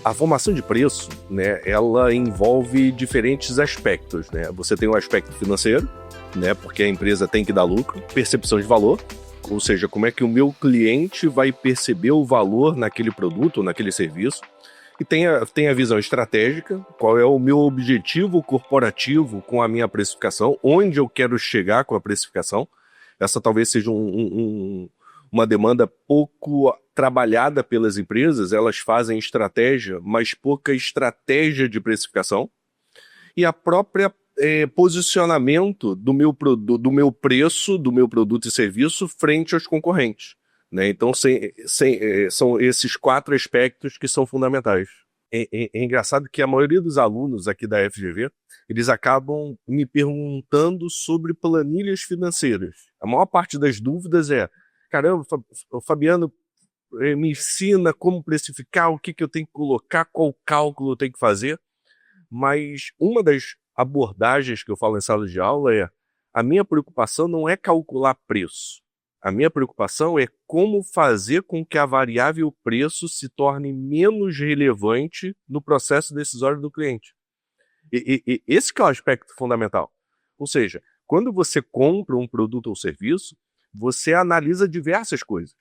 A formação de preço, né, ela envolve diferentes aspectos, né? Você tem o aspecto financeiro, né, porque a empresa tem que dar lucro, percepção de valor, ou seja, como é que o meu cliente vai perceber o valor naquele produto ou naquele serviço. E tem a visão estratégica, qual é o meu objetivo corporativo com a minha precificação, onde eu quero chegar com a precificação. Essa talvez seja uma demanda pouco trabalhada pelas empresas, elas fazem estratégia, mas pouca estratégia de precificação. E a própria posicionamento do meu preço, do meu produto e serviço frente aos concorrentes. Né? Então, são esses 4 aspectos que são fundamentais. É engraçado que a maioria dos alunos aqui da FGV, eles acabam me perguntando sobre planilhas financeiras. A maior parte das dúvidas é, caramba, Fabiano, me ensina como precificar, o que eu tenho que colocar, qual cálculo eu tenho que fazer. Mas uma das abordagens que eu falo em sala de aula é, a minha preocupação não é calcular preço. A minha preocupação é como fazer com que a variável preço se torne menos relevante no processo decisório do cliente. Esse que é o aspecto fundamental. Ou seja, quando você compra um produto ou serviço, você analisa diversas coisas.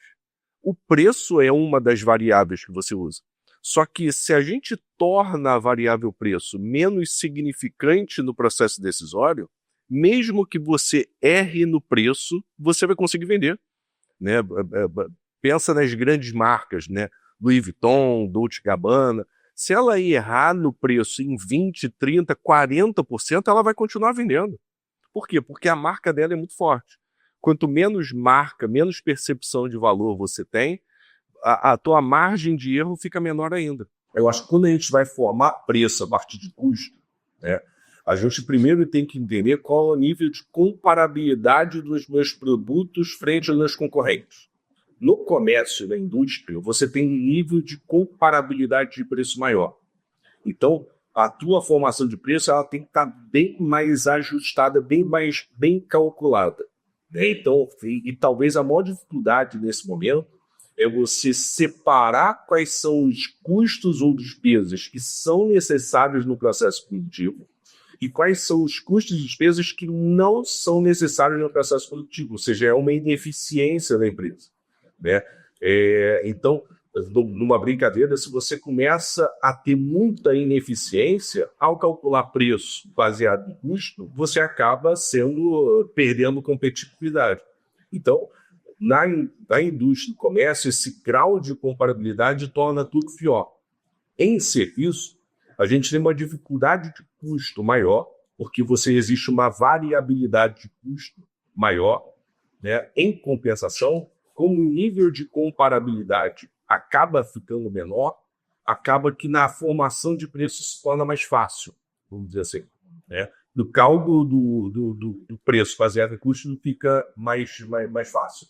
O preço é uma das variáveis que você usa. Só que se a gente torna a variável preço menos significante no processo decisório, mesmo que você erre no preço, você vai conseguir vender. Né? Pensa nas grandes marcas, né? Louis Vuitton, Dolce & Gabbana. Se ela errar no preço em 20%, 30%, 40%, ela vai continuar vendendo. Por quê? Porque a marca dela é muito forte. Quanto menos marca, menos percepção de valor você tem, a tua margem de erro fica menor ainda. Eu acho que quando a gente vai formar preço a partir de custo, né, a gente primeiro tem que entender qual é o nível de comparabilidade dos meus produtos frente aos meus concorrentes. No comércio e na indústria, você tem um nível de comparabilidade de preço maior. Então, a tua formação de preço ela tem que estar bem mais ajustada, bem calculada. Né? Então, e talvez a maior dificuldade nesse momento é você separar quais são os custos ou despesas que são necessários no processo produtivo e quais são os custos e despesas que não são necessários no processo produtivo, ou seja, é uma ineficiência da empresa. Né? Então, numa brincadeira, se você começa a ter muita ineficiência, ao calcular preço baseado em custo, você acaba perdendo competitividade. Então, na indústria, no comércio, esse grau de comparabilidade torna tudo pior. Em serviço, a gente tem uma dificuldade de custo maior, porque existe uma variabilidade de custo maior. Né? Em compensação, como o nível de comparabilidade acaba ficando menor, acaba que na formação de preço se torna mais fácil, vamos dizer assim. Né? No cálculo do preço baseado em custo fica mais fácil.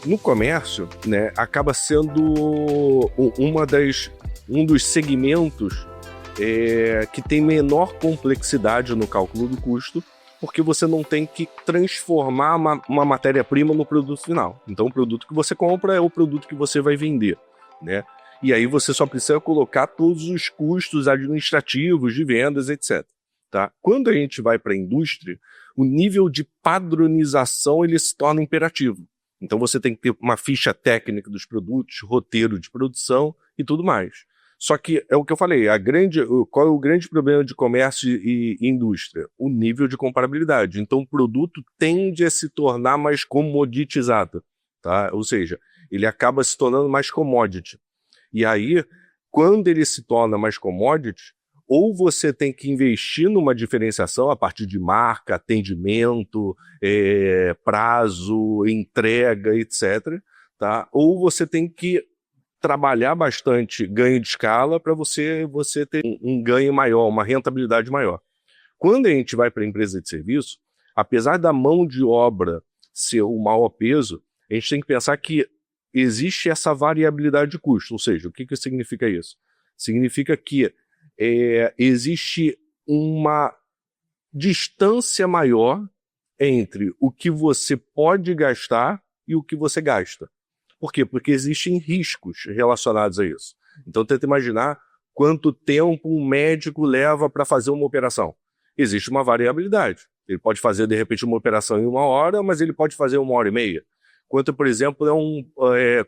No comércio, né, acaba sendo um dos segmentos que tem menor complexidade no cálculo do custo, porque você não tem que transformar uma matéria-prima no produto final. Então, o produto que você compra é o produto que você vai vender, né? E aí você só precisa colocar todos os custos administrativos de vendas, etc. Tá? Quando a gente vai para a indústria, o nível de padronização ele se torna imperativo. Então você tem que ter uma ficha técnica dos produtos, roteiro de produção e tudo mais. Só que é o que eu falei, qual é o grande problema de comércio e indústria? O nível de comparabilidade. Então o produto tende a se tornar mais comoditizado, tá? Ou seja, ele acaba se tornando mais commodity. E aí, quando ele se torna mais commodity, ou você tem que investir numa diferenciação a partir de marca, atendimento, prazo, entrega, etc. Tá? Ou você tem que trabalhar bastante ganho de escala para você ter um ganho maior, uma rentabilidade maior. Quando a gente vai para a empresa de serviço, apesar da mão de obra ser o maior peso, a gente tem que pensar que existe essa variabilidade de custo. Ou seja, o que significa isso? Significa que existe uma distância maior entre o que você pode gastar e o que você gasta. Por quê? Porque existem riscos relacionados a isso. Então tenta imaginar quanto tempo um médico leva para fazer uma operação. Existe uma variabilidade. Ele pode fazer, de repente, uma operação em 1 hora, mas ele pode fazer 1 hora e meia. Quanto, por exemplo,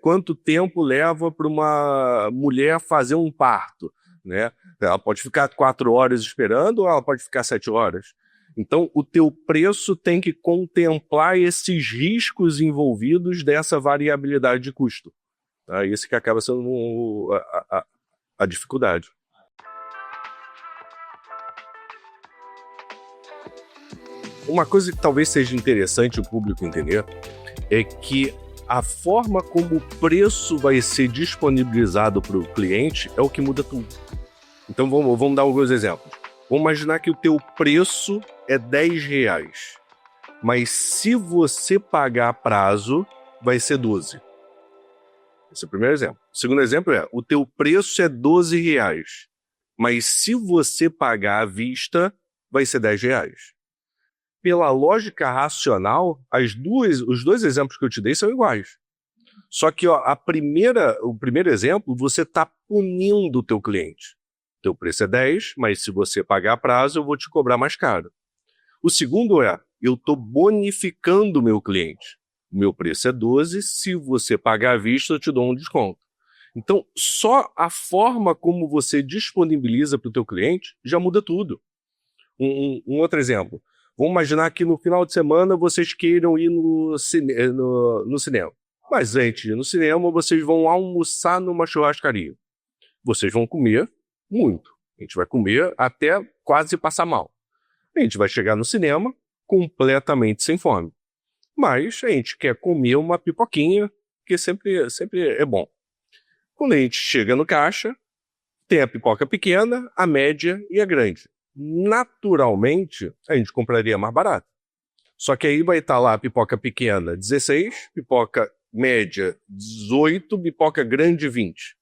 quanto tempo leva para uma mulher fazer um parto, né? Ela pode ficar 4 horas esperando ou ela pode ficar 7 horas. Então, o teu preço tem que contemplar esses riscos envolvidos dessa variabilidade de custo. Tá? Esse que acaba sendo a dificuldade. Uma coisa que talvez seja interessante o público entender é que a forma como o preço vai ser disponibilizado para o cliente é o que muda tudo. Então vamos dar alguns exemplos. Vamos imaginar que o teu preço é R$10, mas se você pagar a prazo, vai ser 12. Esse é o primeiro exemplo. O segundo exemplo é, o teu preço é R$12, mas se você pagar à vista, vai ser R$10. Pela lógica racional, os dois exemplos que eu te dei são iguais. Só que ó, o primeiro exemplo, você está punindo o teu cliente. O teu preço é 10, mas se você pagar a prazo, eu vou te cobrar mais caro. O segundo é, eu estou bonificando o meu cliente. O meu preço é 12, se você pagar à vista, eu te dou um desconto. Então, só a forma como você disponibiliza para o teu cliente já muda tudo. Um outro exemplo. Vamos imaginar que no final de semana vocês queiram ir no cinema. Mas antes de ir no cinema, vocês vão almoçar numa churrascaria. Vocês vão comer muito. A gente vai comer até quase passar mal. A gente vai chegar no cinema completamente sem fome. Mas a gente quer comer uma pipoquinha, que sempre é bom. Quando a gente chega no caixa, tem a pipoca pequena, a média e a grande. Naturalmente, a gente compraria mais barato. Só que aí vai estar lá a pipoca pequena 16, pipoca média 18, pipoca grande 20.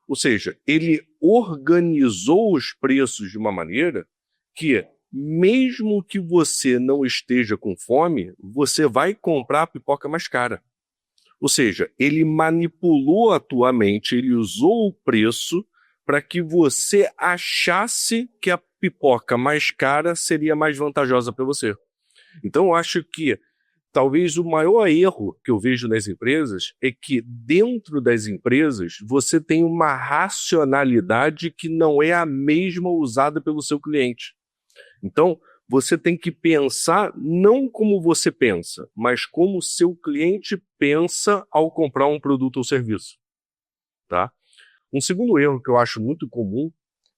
Ou seja, ele organizou os preços de uma maneira que, mesmo que você não esteja com fome, você vai comprar a pipoca mais cara. Ou seja, ele manipulou a tua mente, ele usou o preço para que você achasse que a pipoca mais cara seria mais vantajosa para você. Então, eu acho que talvez o maior erro que eu vejo nas empresas é que dentro das empresas você tem uma racionalidade que não é a mesma usada pelo seu cliente. Então, você tem que pensar não como você pensa, mas como o seu cliente pensa ao comprar um produto ou serviço. Tá? Um segundo erro que eu acho muito comum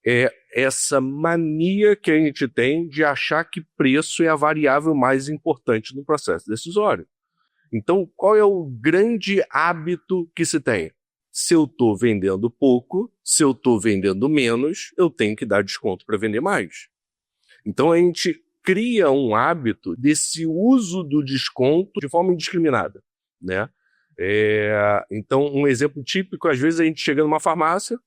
é essa mania que a gente tem de achar que preço é a variável mais importante no processo decisório. Então, qual é o grande hábito que se tem? Se eu estou vendendo pouco, se eu estou vendendo menos, eu tenho que dar desconto para vender mais. Então, a gente cria um hábito desse uso do desconto de forma indiscriminada, né? Então, um exemplo típico, às vezes a gente chega numa farmácia,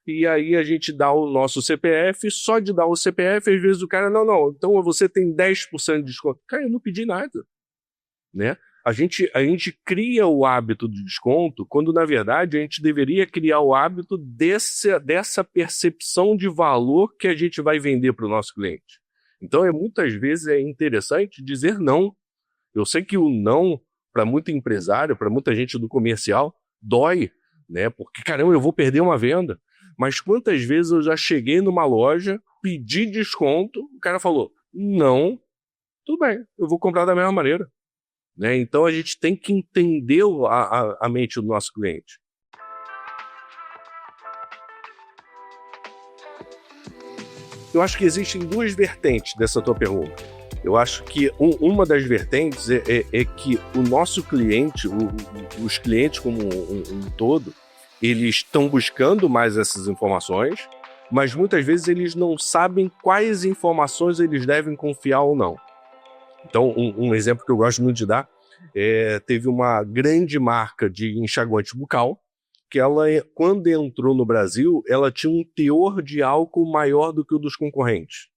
e aí a gente dá o nosso CPF, só de dar o CPF, às vezes o cara, não, então você tem 10% de desconto. Cara, eu não pedi nada, né? A gente cria o hábito de desconto, quando na verdade a gente deveria criar o hábito dessa percepção de valor que a gente vai vender para o nosso cliente. Então, muitas vezes é interessante dizer não. Eu sei que o não, para muito empresário, para muita gente do comercial, dói, né? Porque, caramba, eu vou perder uma venda. Mas quantas vezes eu já cheguei numa loja, pedi desconto, o cara falou, não, tudo bem, eu vou comprar da mesma maneira. Né? Então a gente tem que entender a mente do nosso cliente. Eu acho que existem duas vertentes dessa tua pergunta. Eu acho que uma das vertentes é que o nosso cliente, os clientes como um todo, eles estão buscando mais essas informações, mas muitas vezes eles não sabem quais informações eles devem confiar ou não. Então, um exemplo que eu gosto muito de dar, teve uma grande marca de enxaguante bucal, que ela, quando entrou no Brasil, ela tinha um teor de álcool maior do que o dos concorrentes.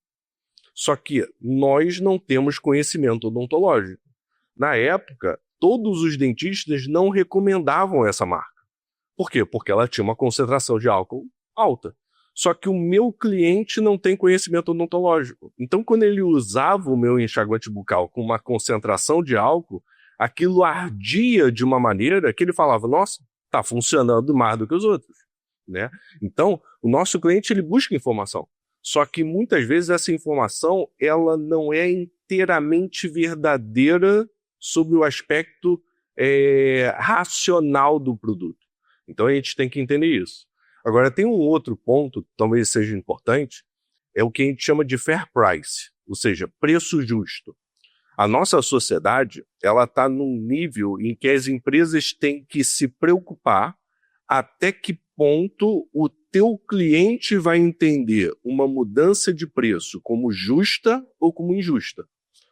Só que nós não temos conhecimento odontológico. Na época, todos os dentistas não recomendavam essa marca. Por quê? Porque ela tinha uma concentração de álcool alta. Só que o meu cliente não tem conhecimento odontológico. Então, quando ele usava o meu enxaguante bucal com uma concentração de álcool, aquilo ardia de uma maneira que ele falava, nossa, está funcionando mais do que os outros, né? Então, o nosso cliente ele busca informação. Só que muitas vezes essa informação ela não é inteiramente verdadeira sobre o aspecto racional do produto. Então a gente tem que entender isso. Agora tem um outro ponto, que talvez seja importante, é o que a gente chama de fair price, ou seja, preço justo. A nossa sociedade ela está num nível em que as empresas têm que se preocupar até que ponto o teu cliente vai entender uma mudança de preço como justa ou como injusta.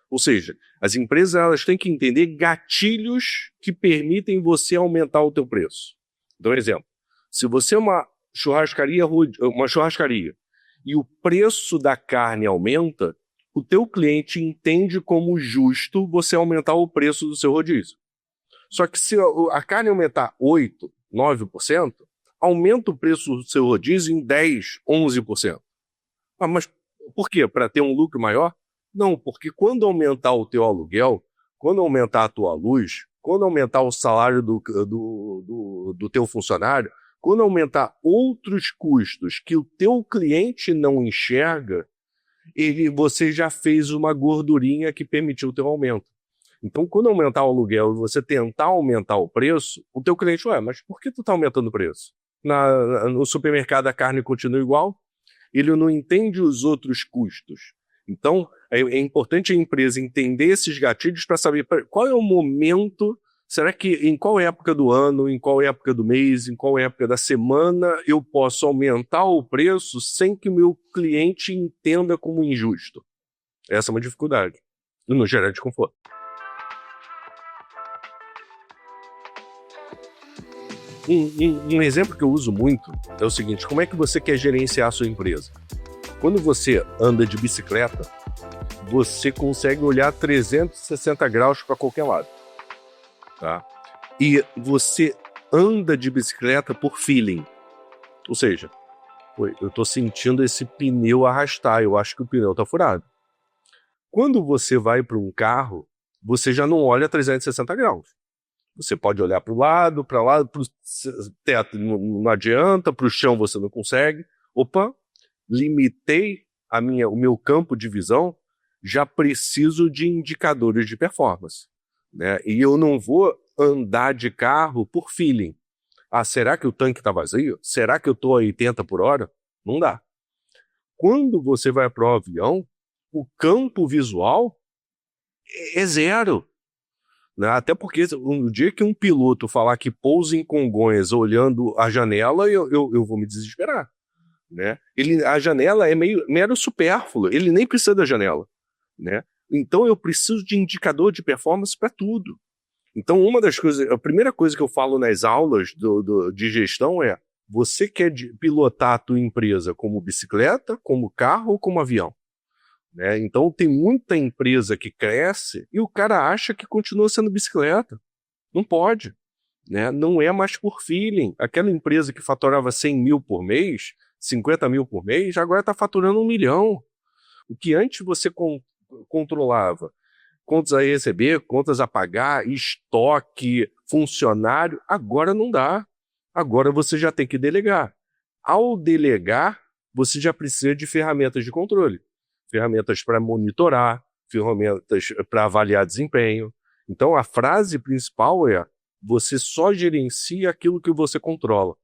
Ou seja, as empresas elas têm que entender gatilhos que permitem você aumentar o teu preço. Então, exemplo, se você é uma churrascaria e o preço da carne aumenta, o teu cliente entende como justo você aumentar o preço do seu rodízio. Só que se a carne aumentar 8%, 9%, aumenta o preço do seu rodízio em 10%, 11%. Mas por quê? Para ter um lucro maior? Não, porque quando aumentar o teu aluguel, quando aumentar a tua luz, quando aumentar o salário do teu funcionário, quando aumentar outros custos que o teu cliente não enxerga, você já fez uma gordurinha que permitiu o teu aumento. Então, quando aumentar o aluguel e você tentar aumentar o preço, o teu cliente, mas por que tu está aumentando o preço? No supermercado a carne continua igual? Ele não entende os outros custos. Então, é importante a empresa entender esses gatilhos para saber qual é o momento, será que em qual época do ano, em qual época do mês, em qual época da semana eu posso aumentar o preço sem que o meu cliente entenda como injusto. Essa é uma dificuldade, e não gera desconforto. Um exemplo que eu uso muito é o seguinte, como é que você quer gerenciar a sua empresa? Quando você anda de bicicleta, você consegue olhar 360 graus para qualquer lado. Tá? E você anda de bicicleta por feeling. Ou seja, eu estou sentindo esse pneu arrastar, eu acho que o pneu está furado. Quando você vai para um carro, você já não olha 360 graus. Você pode olhar para o lado, para o teto não adianta, para o chão você não consegue. Opa, limitei o meu campo de visão, já preciso de indicadores de performance, né? E eu não vou andar de carro por feeling. Será que o tanque está vazio? Será que eu estou a 80 por hora? Não dá. Quando você vai para o avião, o campo visual é zero. Né? Até porque no dia que um piloto falar que pousa em Congonhas olhando a janela, eu vou me desesperar. Né? A janela é mero supérfluo, ele nem precisa da janela. Né? Então eu preciso de indicador de performance para tudo. Então a primeira coisa que eu falo nas aulas de gestão é: você quer pilotar a tua empresa como bicicleta, como carro ou como avião? Né? Então tem muita empresa que cresce e o cara acha que continua sendo bicicleta. Não pode. Né? Não é mais por feeling. Aquela empresa que faturava 100 mil por mês, 50 mil por mês, agora está faturando 1 milhão. O que antes você controlava, contas a receber, contas a pagar, estoque, funcionário, agora não dá. Agora você já tem que delegar. Ao delegar, você já precisa de ferramentas de controle. Ferramentas para monitorar, ferramentas para avaliar desempenho. Então a frase principal é: você só gerencia aquilo que você controla.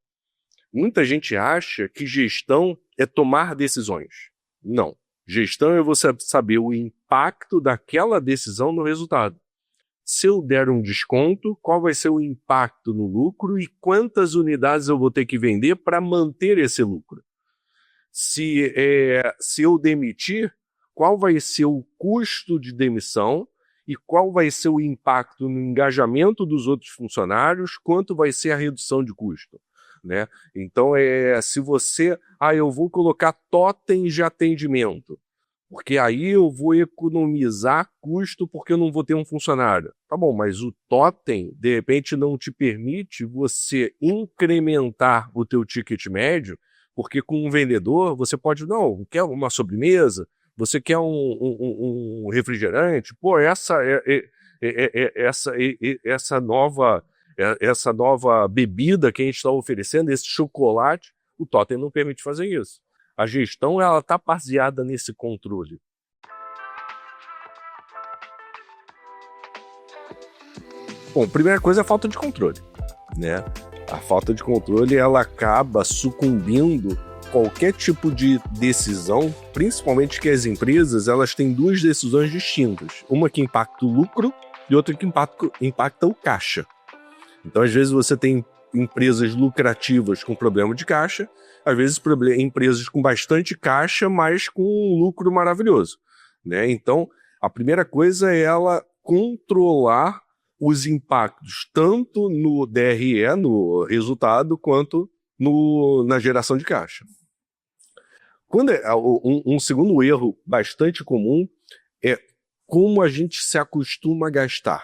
Muita gente acha que gestão é tomar decisões. Não. Gestão é você saber o impacto daquela decisão no resultado. Se eu der um desconto, qual vai ser o impacto no lucro e quantas unidades eu vou ter que vender para manter esse lucro? Se eu demitir, qual vai ser o custo de demissão e qual vai ser o impacto no engajamento dos outros funcionários, quanto vai ser a redução de custo. Né? Então, se você... eu vou colocar totens de atendimento. porque aí eu vou economizar custo porque eu não vou ter um funcionário. Tá bom, mas o totem, de repente, não te permite você incrementar o teu ticket médio, porque com um vendedor você pode, não, quer uma sobremesa, você quer um refrigerante, pô, essa nova bebida que a gente está oferecendo, esse chocolate, o totem não permite fazer isso. A gestão ela está baseada nesse controle. Bom, primeira coisa é a falta de controle, né? A falta de controle ela acaba sucumbindo qualquer tipo de decisão, principalmente que as empresas elas têm duas decisões distintas, uma que impacta o lucro e outra que impacta o caixa. Então, às vezes você tem empresas lucrativas com problema de caixa, às vezes empresas com bastante caixa, mas com um lucro maravilhoso, né? Então, a primeira coisa é ela controlar os impactos tanto no DRE, no resultado, quanto na geração de caixa. Um segundo erro bastante comum é como a gente se acostuma a gastar.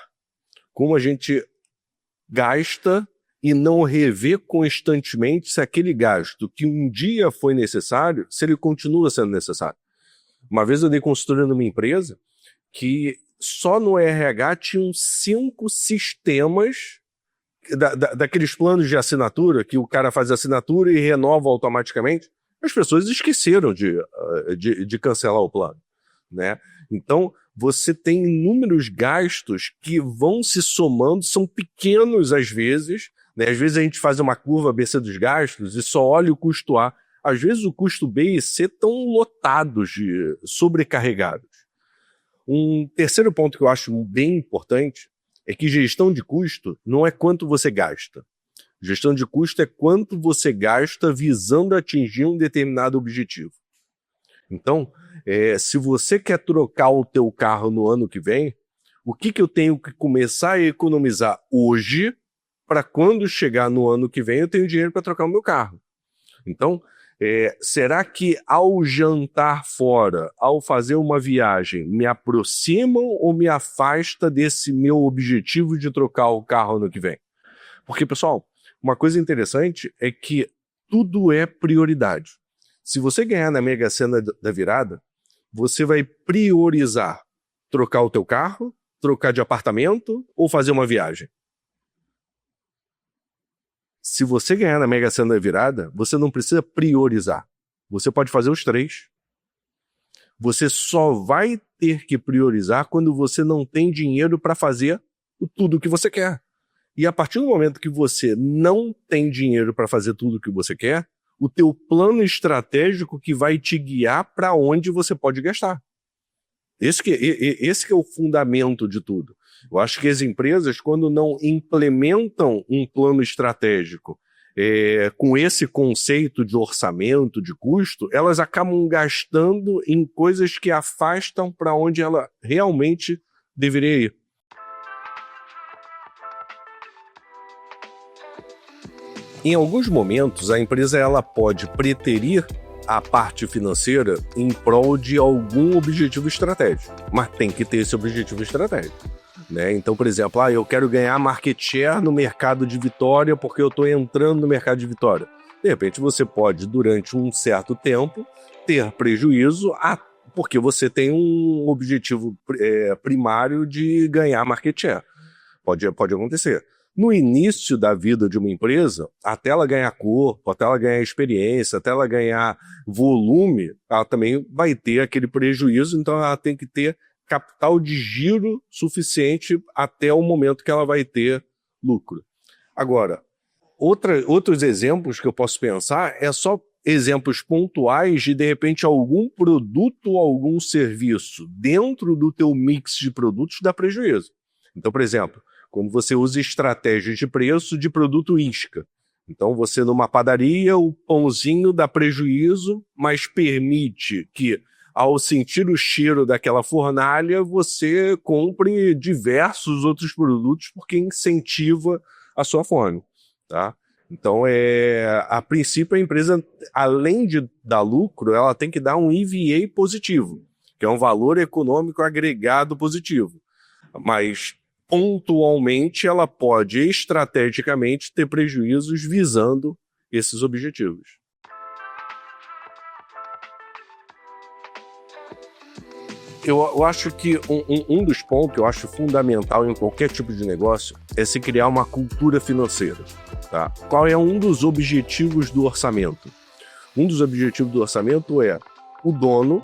Como a gente gasta e não revê constantemente se aquele gasto que um dia foi necessário, se ele continua sendo necessário. Uma vez eu dei consultoria numa empresa que só no RH tinham 5 sistemas daqueles planos de assinatura, que o cara faz a assinatura e renova automaticamente. As pessoas esqueceram de cancelar o plano, né? Então, você tem inúmeros gastos que vão se somando, são pequenos às vezes, né? Às vezes a gente faz uma curva ABC dos gastos e só olha o custo A. Às vezes o custo B e C estão lotados, sobrecarregados. Um terceiro ponto que eu acho bem importante é que gestão de custo não é quanto você gasta. Gestão de custo é quanto você gasta visando atingir um determinado objetivo. Então, se você quer trocar o teu carro no ano que vem, o que eu tenho que começar a economizar hoje para quando chegar no ano que vem eu tenho dinheiro para trocar o meu carro? Então, será que ao jantar fora, ao fazer uma viagem, me aproximam ou me afasta desse meu objetivo de trocar o carro ano que vem? Porque, pessoal, uma coisa interessante é que tudo é prioridade. Se você ganhar na Mega Sena da virada, você vai priorizar trocar o teu carro, trocar de apartamento ou fazer uma viagem. Se você ganhar na Mega Sena da virada, você não precisa priorizar. Você pode fazer os 3. Você só vai ter que priorizar quando você não tem dinheiro para fazer tudo o que você quer. E a partir do momento que você não tem dinheiro para fazer tudo o que você quer, o teu plano estratégico que vai te guiar para onde você pode gastar. Esse que é o fundamento de tudo. Eu acho que as empresas, quando não implementam um plano estratégico com esse conceito de orçamento, de custo, elas acabam gastando em coisas que afastam para onde ela realmente deveria ir. Em alguns momentos, a empresa ela pode preterir a parte financeira em prol de algum objetivo estratégico, mas tem que ter esse objetivo estratégico, né? Então, por exemplo, eu quero ganhar market share no mercado de Vitória porque eu estou entrando no mercado de Vitória. De repente, você pode, durante um certo tempo, ter prejuízo porque você tem um objetivo primário de ganhar market share. Pode acontecer. No início da vida de uma empresa, até ela ganhar corpo, até ela ganhar experiência, até ela ganhar volume, ela também vai ter aquele prejuízo, então ela tem que ter capital de giro suficiente até o momento que ela vai ter lucro. Agora, outros exemplos que eu posso pensar é só exemplos pontuais de repente, algum produto ou algum serviço dentro do teu mix de produtos dá prejuízo. Então, por exemplo, quando você usa estratégias de preço de produto isca. Então, você numa padaria, o pãozinho dá prejuízo, mas permite que, ao sentir o cheiro daquela fornalha, você compre diversos outros produtos porque incentiva a sua fome, tá? Então, a princípio, a empresa, além de dar lucro, ela tem que dar um EVA positivo. que é um valor econômico agregado positivo. Mas, pontualmente, ela pode, estrategicamente, ter prejuízos visando esses objetivos. Eu acho que um dos pontos que eu acho fundamental em qualquer tipo de negócio é se criar uma cultura financeira. Tá? Qual é um dos objetivos do orçamento? Um dos objetivos do orçamento é o dono,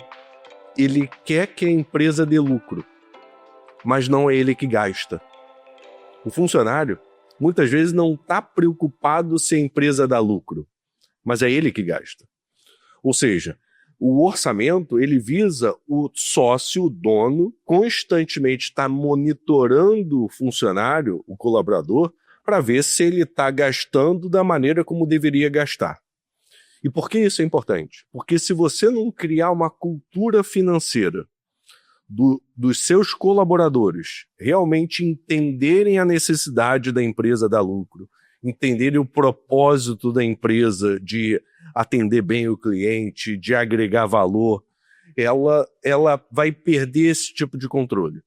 ele quer que a empresa dê lucro, mas não é ele que gasta. O funcionário, muitas vezes, não está preocupado se a empresa dá lucro, mas é ele que gasta. Ou seja, o orçamento, ele visa o sócio, o dono, constantemente estar monitorando o funcionário, o colaborador, para ver se ele está gastando da maneira como deveria gastar. E por que isso é importante? Porque se você não criar uma cultura financeira dos seus colaboradores realmente entenderem a necessidade da empresa dar lucro, entenderem o propósito da empresa de atender bem o cliente, de agregar valor, ela vai perder esse tipo de controle,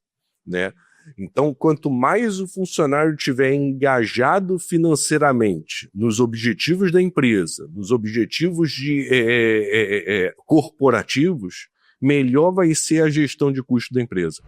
né? Então, quanto mais o funcionário estiver engajado financeiramente nos objetivos da empresa, nos objetivos corporativos, melhor vai ser a gestão de custo da empresa.